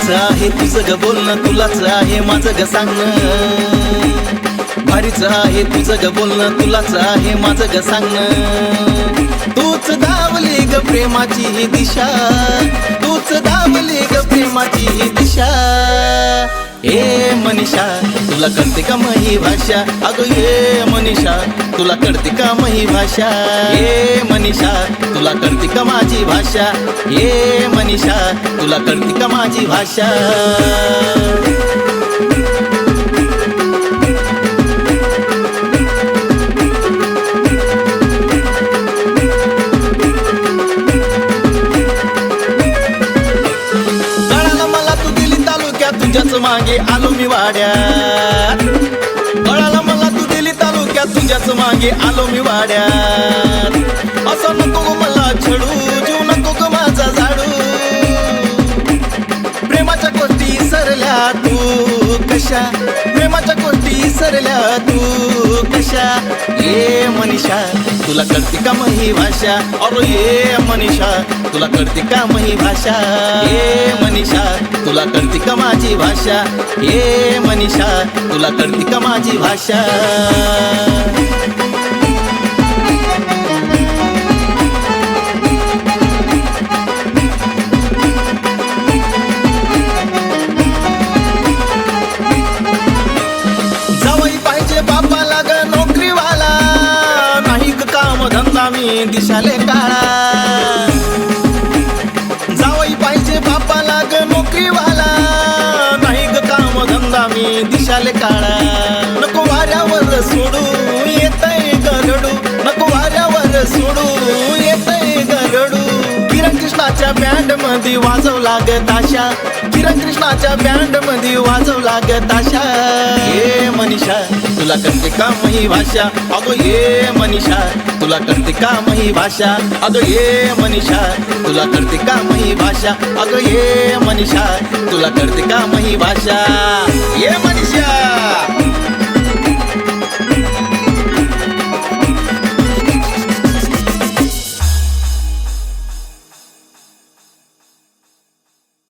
भारीच आहे तुझं ग बोलणं, तुलाच आहे माझं ग सांगणं. भारीच आहे तुझं ग बोलणं, तुलाच आहे माझं ग सांगणं. तूच दावली ग प्रेमाची ही दिशा, तूच दावली ग प्रेमाची ही दिशा. ए मनीषा तुला कळते का मही भाषा, अगं ये मनीषा तुला कळते का मही भाषा. ए मनीषा तुला कळते का माझी भाषा, ए मनीषा तुला कळते का माझी भाषा. तुझ्याच मागे आलो मी वाड्यात, कळाला मला तू दिली तालुक्यात, तुझ्याच मागे आलो मी वाड्यात. असं नको ग मला छळू, जीव नको ग माझा झाडू. प्रेमाच्या गोष्टी सरल्या तू कशा, प्रेमाच्या गोष्टी सरल्या तू कशा. ए मनीषा तुला कळते का मही भाषा, अरे ये मनीषा तुला कळते का मही भाषा. ए मनीषा तुला कळते का माझी भाषा, ए मनीषा तुला कळते का माझी भाषा. जावई पाहिजे बापाला ग नोकरीवाला, नाही ग काम धंदा मी दिशाले काळा. जावई पाहिजे बापाला ग नोकरीवाला, नाही ग काम धंदा मी दिशाले काळा. नको वाऱ्यावर सोडू येतय गरडू, नको वाऱ्यावर सोडू येतय गरडू. किरण कृष्णाच्या बँड मध्ये वाजवला ग ताशा, किरण कृष्णाच्या बँड मध्ये वाजवला ग ताशा. ए मनीषा तुला कळते का मही भाषा, अगं ये मनीषा तुला कळते का मही भाषा. अगं ये मनीषा तुला कळते का मही भाषा, अगं ये मनीषा तुला कळते का मही भाषा. ये